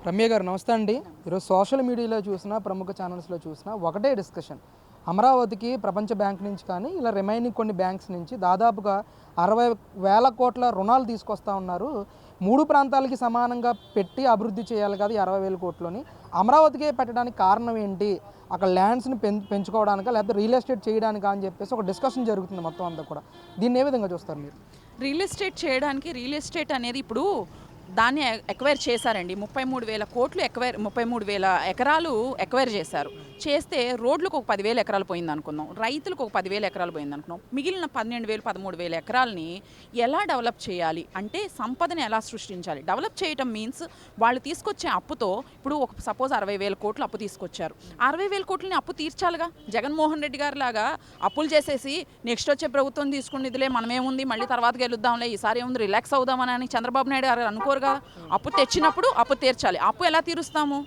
రమ్య గారు నమస్తే అండి. ఈరోజు సోషల్ మీడియాలో చూసినా ప్రముఖ ఛానల్స్లో చూసినా ఒకటే డిస్కషన్. అమరావతికి ప్రపంచ బ్యాంక్ నుంచి కానీ ఇలా రిమైనింగ్ కొన్ని బ్యాంక్స్ నుంచి దాదాపుగా 60,000 కోట్ల రుణాలు తీసుకొస్తా ఉన్నారు. 3 ప్రాంతాలకి సమానంగా పెట్టి అభివృద్ధి చేయాలి కదా 60,000 కోట్లని. అమరావతికే పెట్టడానికి కారణం ఏంటి? అక్కడ ల్యాండ్స్ని పెంచుకోవడానికా లేకపోతే రియల్ ఎస్టేట్ చేయడానికా అని చెప్పేసి ఒక డిస్కషన్ జరుగుతుంది మొత్తం అంతా కూడా. దీన్ని ఏ విధంగా చూస్తారు మీరు? రియల్ ఎస్టేట్ చేయడానికి రియల్ ఎస్టేట్ అనేది ఇప్పుడు దాన్ని ఎక్వైర్ చేశారండి. 33,000 కోట్లు 33,000 ఎకరాలు ఎక్వైర్ చేశారు. చేస్తే రోడ్లకు ఒక 10,000 ఎకరాలు పోయింది అనుకుందాం, రైతులకు ఒక 10,000 ఎకరాలు పోయింది అనుకున్నాం. మిగిలిన 12,000 13,000 ఎకరాలని ఎలా డెవలప్ చేయాలి అంటే సంపదని ఎలా సృష్టించాలి. డెవలప్ చేయటం మీన్స్ వాళ్ళు తీసుకొచ్చే అప్పుతో ఇప్పుడు ఒక సపోజ్ 60,000 కోట్లు అప్పు తీసుకొచ్చారు. 60,000 కోట్లని అప్పు తీర్చాలిగా. జగన్మోహన్ రెడ్డి గారి లాగా అప్పులు చేసేసి నెక్స్ట్ వచ్చే ప్రభుత్వం తీసుకునేదిలే మనమేముంది మళ్ళీ తర్వాత గెలుద్దాంలే ఈసారి ఏముంది రిలాక్స్ అవుదామని చంద్రబాబు నాయుడు గారు అనుకోరుగా. అప్పు తెచ్చినప్పుడు అప్పు తీర్చాలి. అప్పు ఎలా తీరుస్తాము?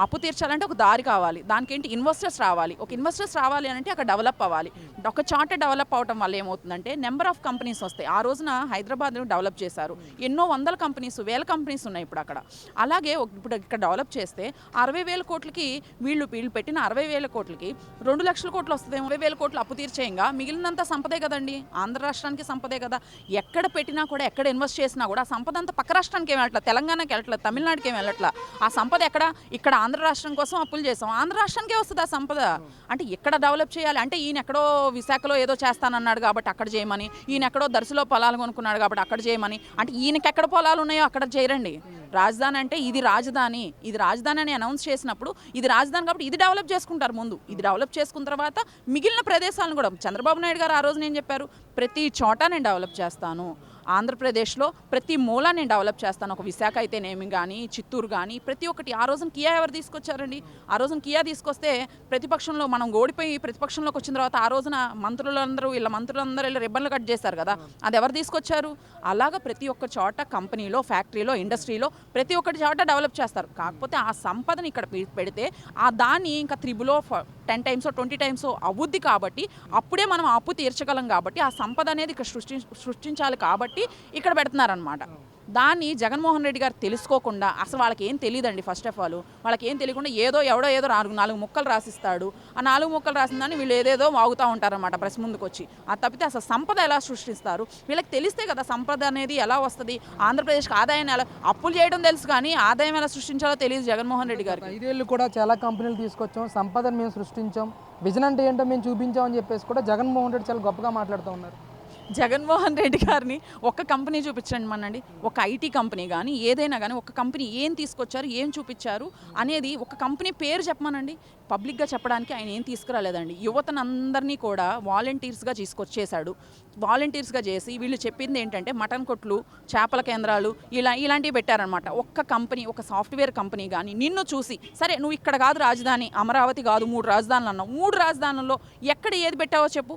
అప్పు తీర్చాలంటే ఒక దారి కావాలి. దానికి ఏంటి ఇన్వెస్టర్స్ రావాలి. ఒక ఇన్వెస్టర్స్ రావాలి అంటే అక్కడ డెవలప్ అవ్వాలి. ఒక చార్ట్ డెవలప్ అవడం వల్ల ఏమవుతుందంటే నెంబర్ ఆఫ్ కంపెనీస్ వస్తాయి. ఆ రోజున హైదరాబాద్ను డెవలప్ చేశారు. ఎన్నో వందల కంపెనీస్ 1000 కంపెనీస్ ఉన్నాయి ఇప్పుడు అక్కడ. అలాగే ఇప్పుడు ఇక్కడ డెవలప్ చేస్తే 60,000 కోట్లకి వీళ్ళు పెట్టిన 60,000 కోట్లకి 2 లక్షల కోట్లు వస్తుంది. 30,000 కోట్లు అప్పు తీర్చేయంగా మిగిలినంత సంపదే కదండి. ఆంధ్ర రాష్ట్రానికి సంపదే కదా. ఎక్కడ పెట్టినా కూడా ఎక్కడ ఇన్వెస్ట్ చేసినా కూడా ఆ సంపద అంతా పక్క రాష్ట్రానికి ఏమి వెళ్ళట్లా, తెలంగాణకి వెళ్ళట్లా, తమిళనాడుకి ఏమి వెళ్ళట్లా. ఆ సంపద ఎక్కడ? ఇక్కడ ఆంధ్ర రాష్ట్రం కోసం అప్పులు చేసాం. ఆంధ్ర రాష్ట్రానికే వస్తుంది ఆ సంపద. అంటే ఎక్కడ డెవలప్ చేయాలి అంటే ఈయన ఎక్కడో విశాఖలో ఏదో చేస్తానన్నాడు కాబట్టి అక్కడ చేయమని, ఈయన ఎక్కడో దర్శిలో పొలాలు కొనుక్కున్నాడు కాబట్టి అక్కడ చేయమని, అంటే ఈయనకి ఎక్కడ పొలాలు ఉన్నాయో అక్కడ చేయరండి. రాజధాని అంటే ఇది రాజధాని, ఇది రాజధాని అని అనౌన్స్ చేసినప్పుడు ఇది రాజధాని కాబట్టి ఇది డెవలప్ చేసుకుంటారు ముందు. ఇది డెవలప్ చేసుకున్న తర్వాత మిగిలిన ప్రదేశాలను కూడా చంద్రబాబు నాయుడు గారు ఆ రోజు నేను చెప్పారు ప్రతి చోట నేను డెవలప్ చేస్తాను. ఆంధ్రప్రదేశ్లో ప్రతి మూల నేను డెవలప్ చేస్తాను. ఒక విశాఖ అయితేనేమి కానీ, చిత్తూరు కానీ ప్రతి ఒక్కటి. ఆ రోజున కియా ఎవరు తీసుకొచ్చారండి? ఆ రోజున కియా తీసుకొస్తే ప్రతిపక్షంలో మనం ఓడిపోయి ప్రతిపక్షంలోకి వచ్చిన తర్వాత ఆ రోజున మంత్రులందరూ ఇలా రిబ్బన్లు కట్ చేశారు కదా, అది ఎవరు తీసుకొచ్చారు? అలాగా ప్రతి ఒక్క చోట కంపెనీలో, ఫ్యాక్టరీలో, ఇండస్ట్రీలో ప్రతి ఒక్కటి చోట డెవలప్ చేస్తారు. కాకపోతే ఆ సంపదని ఇక్కడ పెడితే ఆ దాన్ని ఇంకా 10 టైమ్స్ 20 టైమ్స్ అవుద్ది కాబట్టి అప్పుడే మనం అప్పు తీర్చగలం కాబట్టి ఆ సంపద అనేది ఇక్కడ సృష్టించాలి కాబట్టి ఇక్కడ పెడుతున్నారనమాట. దాన్ని జగన్మోహన్ రెడ్డి గారు తెలుసుకోకుండా అసలు వాళ్ళకి ఏం తెలియదండి. ఫస్ట్ ఆఫ్ ఆల్ వాళ్ళకి ఏం తెలియకుండా ఏదో 4 ముక్కలు రాసిస్తాడు. ఆ 4 ముక్కలు రాసిన దాన్ని వీళ్ళు ఏదేదో వాగుతూ ఉంటారనమాట ప్రెస్ ముందుకు వచ్చి. ఆ తప్పితే అసలు సంపద ఎలా సృష్టిస్తారు వీళ్ళకి తెలిస్తే కదా సంపద అనేది ఎలా వస్తుంది. ఆంధ్రప్రదేశ్కి ఆదాయాన్ని ఎలా అప్పులు చేయడం తెలుసు కానీ ఆదాయం ఎలా సృష్టించాలో తెలియదు జగన్మోహన్ రెడ్డి గారికి. 5 ఏళ్ళు కూడా చాలా కంపెనీలు తీసుకొచ్చాం, సంపదను మేము సృష్టించాం, విజన్ అంటే ఏంటో మేము చూపించాం అని చెప్పేసి కూడా జగన్మోహన్ రెడ్డి చాలా గొప్పగా మాట్లాడుతూ ఉన్నారు. జగన్మోహన్ రెడ్డి గారిని ఒక కంపెనీ చూపించండి మనండి. ఒక ఐటీ కంపెనీ కానీ ఏదైనా కానీ ఒక కంపెనీ ఏం తీసుకొచ్చారు, ఏం చూపించారు అనేది ఒక కంపెనీ పేరు చెప్పమనండి. పబ్లిక్గా చెప్పడానికి ఆయన ఏం తీసుకురాలేదండి. యువతనందరినీ కూడా వాలంటీర్స్గా తీసుకొచ్చేశాడు. వాలంటీర్స్గా చేసి వీళ్ళు చెప్పింది ఏంటంటే మటన్ కొట్లు, చేపల కేంద్రాలు ఇలాంటివి పెట్టారనమాట. ఒక్క కంపెనీ, ఒక సాఫ్ట్వేర్ కంపెనీ కానీ నిన్ను చూసి సరే నువ్వు ఇక్కడ కాదు రాజధాని, అమరావతి కాదు 3 రాజధానులు అన్నావు. 3 రాజధానుల్లో ఎక్కడ ఏది పెట్టావో చెప్పు.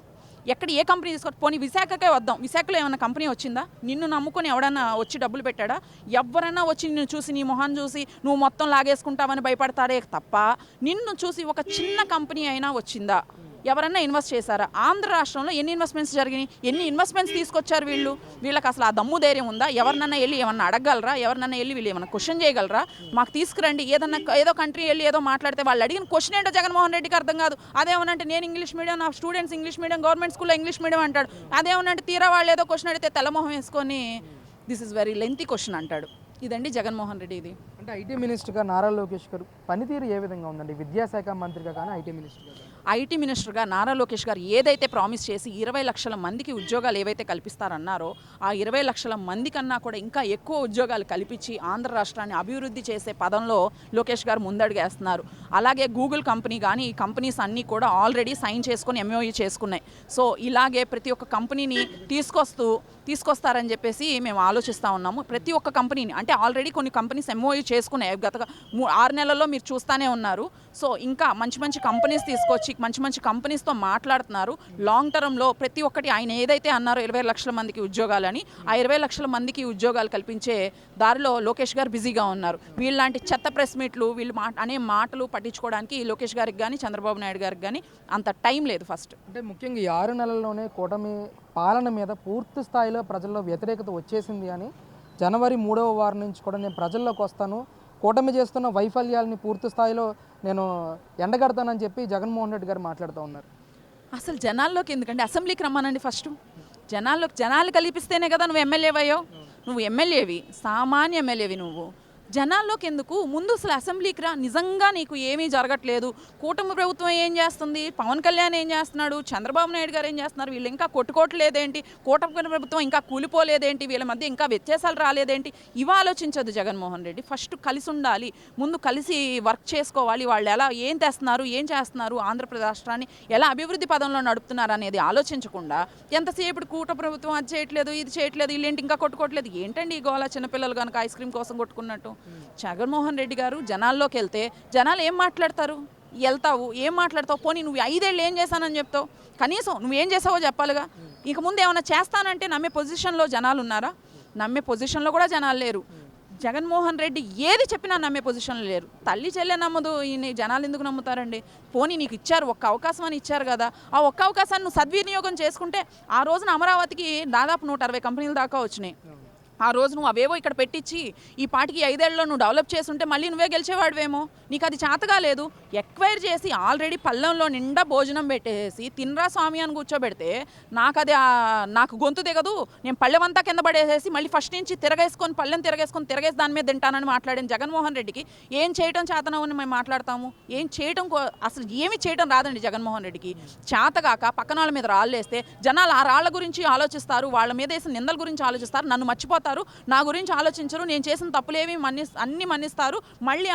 ఎక్కడ ఏ కంపెనీ తీసుకో. పోనీ విశాఖకే వద్దాం. విశాఖలో ఏమైనా కంపెనీ వచ్చిందా? నిన్ను నమ్ముకొని ఎవడన్నా వచ్చి డబ్బులు పెట్టాడా? ఎవరైనా వచ్చి నిన్ను చూసి నీ మొహం చూసి నువ్వు మొత్తం లాగేసుకుంటావని భయపడతాడే తప్ప నిన్ను చూసి ఒక చిన్న కంపెనీ అయినా వచ్చిందా? ఎవరన్నా ఇన్వెస్ట్ చేశారా? ఆంధ్ర రాష్ట్రంలో ఎన్ని ఇన్వెస్ట్మెంట్స్ జరిగినాయి? ఎన్ని ఇన్వెస్ట్మెంట్స్ తీసుకొచ్చారు వీళ్ళు? వీళ్ళకి అసలు ఆ దమ్ము ధైర్యం ఉందా? ఎవరినన్నా వెళ్ళి ఏమన్నా అడగగలరా? ఎవరినన్నా వెళ్ళి వీళ్ళు ఏమన్నా క్వశ్చన్ చేయగలరా? మాకు తీసుకురండి. ఏదో కంట్రీ వెళ్ళి ఏదో మాట్లాడితే వాళ్ళు అడిగిన క్వశ్చన్ ఏంటో జగన్మోహన్ రెడ్డికి అర్థం కాదు. అదేమనంటే నేను ఇంగ్లీష్ మీడియం, నా స్టూడెంట్స్ ఇంగ్లీష్ మీడియం, గవర్నమెంట్ స్కూల్లో ఇంగ్లీష్ మీడియం అంటాడు. అదేమనంటే తీరా వాళ్ళు ఏదో క్వశ్చన్ అడిగితే తెల్లమొహం వేసుకొని this is very lengthy question అంటాడు. ఇదండి జగన్మోహన్ రెడ్డి. ఇది అంటే ఐటీ మినిస్టర్గా నారా లోకేష్ గారు పనితీరు ఏ విధంగా ఉందండి? విద్యాశాఖ మంత్రిగా కానీ ఐటీ మినిస్టర్గా కానీ. ఐటీ మినిస్టర్గా నారా లోకేష్ గారు ఏదైతే ప్రామిస్ చేసి 20 లక్షల మందికి ఉద్యోగాలు ఏవైతే కల్పిస్తారన్నారో ఆ 20 లక్షల మంది కన్నా కూడా ఇంకా ఎక్కువ ఉద్యోగాలు కల్పించి ఆంధ్ర రాష్ట్రాన్ని అభివృద్ధి చేసే పదంలో లోకేష్ గారు ముందడుగేస్తున్నారు. అలాగే గూగుల్ కంపెనీ కానీ ఈ కంపెనీస్ అన్నీ కూడా ఆల్రెడీ సైన్ చేసుకొని ఎంఓయూ చేసుకున్నాయి. సో ఇలాగే ప్రతి ఒక్క కంపెనీని తీసుకొస్తారని చెప్పేసి మేము ఆలోచిస్తూ ఉన్నాము. ప్రతి ఒక్క కంపెనీని అంటే ఆల్రెడీ కొన్ని కంపెనీస్ ఎంఓయూ చేసుకున్నాయి. గత 6 నెలల్లో మీరు చూస్తూనే ఉన్నారు. సో ఇంకా మంచి కంపెనీస్ తీసుకొచ్చి మంచి కంపెనీస్తో మాట్లాడుతున్నారు. లాంగ్ టర్మ్లో ప్రతి ఒక్కటి ఆయన ఏదైతే అన్నారో 20 లక్షల మందికి ఉద్యోగాలని ఆ 20 లక్షల మందికి ఉద్యోగాలు కల్పించే దారిలో లోకేష్ గారు బిజీగా ఉన్నారు. వీళ్ళలాంటి చెత్త ప్రెస్ మీట్లు వీళ్ళు అనే మాటలు పట్టించుకోవడానికి లోకేష్ గారికి కానీ చంద్రబాబు నాయుడు గారికి కానీ అంత టైం లేదు. ఫస్ట్ అంటే ముఖ్యంగా ఈ 6 నెలల్లోనే కూటమి పాలన మీద పూర్తి స్థాయిలో ప్రజల్లో వ్యతిరేకత వచ్చేసింది అని జనవరి 3వ వారం నుంచి కూడా నేను ప్రజల్లోకి వస్తాను, కూటమి చేస్తున్న వైఫల్యాలని పూర్తి స్థాయిలో నేను ఎండగడతానని చెప్పి జగన్మోహన్ రెడ్డి గారు మాట్లాడుతూ ఉన్నారు. అసలు జనాల్లోకి ఎందుకంటే అసెంబ్లీకి రమ్మనండి ఫస్ట్. జనాలు కల్పిస్తేనే కదా నువ్వు ఎమ్మెల్యే అయ్యో. నువ్వు ఎమ్మెల్యేవి, సామాన్య ఎమ్మెల్యేవి నువ్వు. జనాల్లోకి ఎందుకు? ముందు అసలు అసెంబ్లీకి రా. నిజంగా నీకు ఏమీ జరగట్లేదు. కూటమి ప్రభుత్వం ఏం చేస్తుంది, పవన్ కళ్యాణ్ ఏం చేస్తున్నాడు, చంద్రబాబు నాయుడు గారు ఏం చేస్తున్నారు, వీళ్ళు ఇంకా కొట్టుకోవట్లేదేంటి, కూటమి ప్రభుత్వం ఇంకా కూలిపోలేదేంటి, వీళ్ళ మధ్య ఇంకా వ్యత్యాసాలు రాలేదేంటి, ఇవి ఆలోచించదు జగన్మోహన్ రెడ్డి. ఫస్ట్ కలిసి ఉండాలి, ముందు కలిసి వర్క్ చేసుకోవాలి. వాళ్ళు ఎలా ఏం తెస్తున్నారు, ఏం చేస్తున్నారు, ఆంధ్రప్రదేశ్ రాష్ట్రాన్ని ఎలా అభివృద్ధి పదంలో నడుపుతున్నారు అనేది ఆలోచించకుండా ఎంతసేపు కూటమి ప్రభుత్వం అది చేయట్లేదు, ఇది చేయట్లేదు, వీళ్ళేంటి ఇంకా కొట్టుకోవట్లేదు, ఏంటండి ఈ గోళ, చిన్నపిల్లలు కనుక ఐస్ క్రీమ్ కోసం కొట్టుకున్నట్టు. జగన్మోహన్ రెడ్డి గారు జనాల్లోకి వెళ్తే జనాలు ఏం మాట్లాడతారు? వెళ్తావు, ఏం మాట్లాడతావు? పోనీ నువ్వు 5 ఏళ్ళు ఏం చేశానని చెప్తావు? కనీసం నువ్వేం చేసావో చెప్పాలిగా. ఇక ముందు ఏమైనా చేస్తానంటే నమ్మే పొజిషన్లో జనాలు ఉన్నారా? నమ్మే పొజిషన్లో కూడా జనాలు లేరు. జగన్మోహన్ రెడ్డి ఏది చెప్పినా నమ్మే పొజిషన్లో లేరు. తల్లి చెల్లె నమ్మదు, ఈయన జనాలు ఎందుకు నమ్ముతారండి? పోనీ నీకు ఇచ్చారు, ఒక్క అవకాశం అని ఇచ్చారు కదా, ఆ ఒక్క అవకాశాన్ని నువ్వు సద్వినియోగం చేసుకుంటే ఆ రోజున అమరావతికి దాదాపు 160 కంపెనీల దాకా వచ్చినాయి. ఆ రోజు నువ్వు అవేవో ఇక్కడ పెట్టించి ఈ పాటికి 5 ఏళ్ళలో నువ్వు డెవలప్ చేస్తుంటే మళ్ళీ నువ్వే గెలిచేవాడివేమో. నీకు అది చేతగా లేదు. ఎక్వైర్ చేసి ఆల్రెడీ పళ్ళెంలో నిండా భోజనం పెట్టేసి తినరా స్వామి అని కూర్చోబెడితే నాకు గొంతు దిగదు, నేను పళ్ళెమంతా కింద పడేసేసి మళ్ళీ ఫస్ట్ నుంచి పళ్ళెం తిరగేసి దాని మీద తింటానని మాట్లాడిన జగన్మోహన్ రెడ్డికి ఏం చేయటం చేతనవని మేము మాట్లాడతాము. ఏం చేయటం అసలు ఏమి చేయటం రాదండి జగన్మోహన్ రెడ్డికి. చేతగాక పక్కన వాళ్ళ మీద రాళ్ళేస్తే జనాలు ఆ రాళ్ల గురించి ఆలోచిస్తారు, వాళ్ళ మీద వేసిన నిందల గురించి ఆలోచిస్తారు, నన్ను మర్చిపోతారు, నా గురించి ఆలోచించరు, నేను చేసిన తప్పులేవి అన్ని మన్నిస్తారు. మళ్ళీ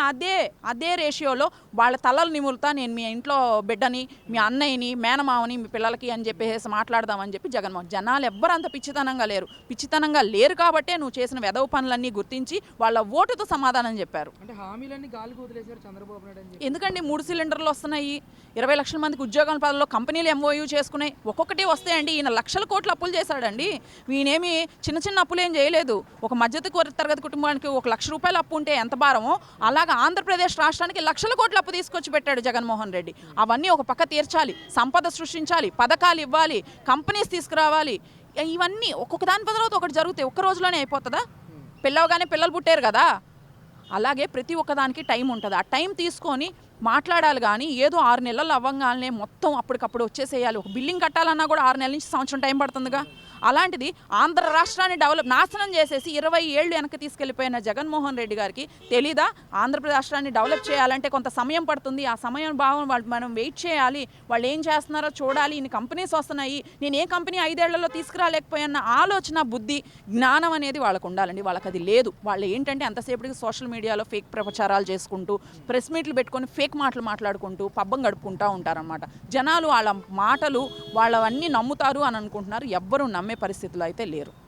అదే రేషియోలో వాళ్ళ తలలు నిమురుతా, నేను మీ ఇంట్లో బిడ్డని, మీ అన్నయ్యని, మేనమావని, మీ పిల్లలకి అని చెప్పేసి మాట్లాడదామని చెప్పి జనాలు ఎవ్వరు అంత పిచ్చితనంగా లేరు కాబట్టే నువ్వు చేసిన వెధవ పనులన్నీ గుర్తించి వాళ్ళ ఓటుతో సమాధానం చెప్పారు. అంటే హామీలన్నీ గాలికి వదిలేశారు చంద్రబాబు నాయుడు అని చెప్పి. ఎందుకండి 3 సిలిండర్లు వస్తున్నాయి, 20 లక్షల మందికి ఉద్యోగాల పదవుల్లో కంపెనీలు MOU చేసుకున్నాయి, ఒక్కొక్కటి వస్తాయండి. ఈయన లక్షల కోట్ల అప్పులు చేశాడండి. ఈయనేమి చిన్న అప్పులు ఏం చేయలేదు. ఒక మధ్య తరగతి కుటుంబానికి 1 లక్ష రూపాయలు అప్పు ఉంటే ఎంత భారమో అలాగా ఆంధ్రప్రదేశ్ రాష్ట్రానికి లక్షల కోట్ల అప్పు తీసుకొచ్చి పెట్టాడు జగన్మోహన్ రెడ్డి. అవన్నీ ఒక పక్క తీర్చాలి, సంపద సృష్టించాలి, పథకాలు ఇవ్వాలి, కంపెనీస్ తీసుకురావాలి. ఇవన్నీ ఒక్కొక్క దాని తర్వాత ఒకటి జరుగుతాయి. ఒక్క రోజులోనే అయిపోతుందా? పిల్లవగానే పిల్లలు పుట్టారు కదా, అలాగే ప్రతి ఒక్కదానికి టైం ఉంటుంది. ఆ టైం తీసుకొని మాట్లాడాలి. కానీ ఏదో 6 నెలలు అవ్వగానే మొత్తం అప్పటికప్పుడు వచ్చేసేయాలి. ఒక బిల్డింగ్ కట్టాలన్నా కూడా 6 నెలల నుంచి సంవత్సరం టైం పడుతుందిగా. అలాంటిది ఆంధ్ర రాష్ట్రాన్ని నాశనం చేసేసి 20 ఏళ్ళు వెనక్కి తీసుకెళ్లిపోయిన జగన్మోహన్ రెడ్డి గారికి తెలీదా? ఆంధ్రప్రదేశ్ రాష్ట్రాన్ని డెవలప్ చేయాలంటే కొంత సమయం పడుతుంది. ఆ సమయం మనం వెయిట్ చేయాలి, వాళ్ళు ఏం చేస్తున్నారో చూడాలి, ఇన్ని కంపెనీస్ వస్తున్నాయి, నేను ఏ కంపెనీ 5 ఏళ్లలో తీసుకురాలేకపోయిన ఆలోచన, బుద్ధి, జ్ఞానం అనేది వాళ్ళకు ఉండాలండి. వాళ్ళకి అది లేదు. వాళ్ళు ఏంటంటే అంతసేపటికి సోషల్ మీడియాలో ఫేక్ ప్రచారాలు చేసుకుంటూ, ప్రెస్ మీట్లు పెట్టుకొని ఫేక్ మాటలు మాట్లాడుకుంటూ పబ్బం గడుపుకుంటూ ఉంటారనమాట. జనాలు వాళ్ళ మాటలు వాళ్ళవన్నీ నమ్ముతారు అని అనుకుంటున్నారు. ఎవ్వరూ నమ్మే పరిస్థితులు అయితే లేరు.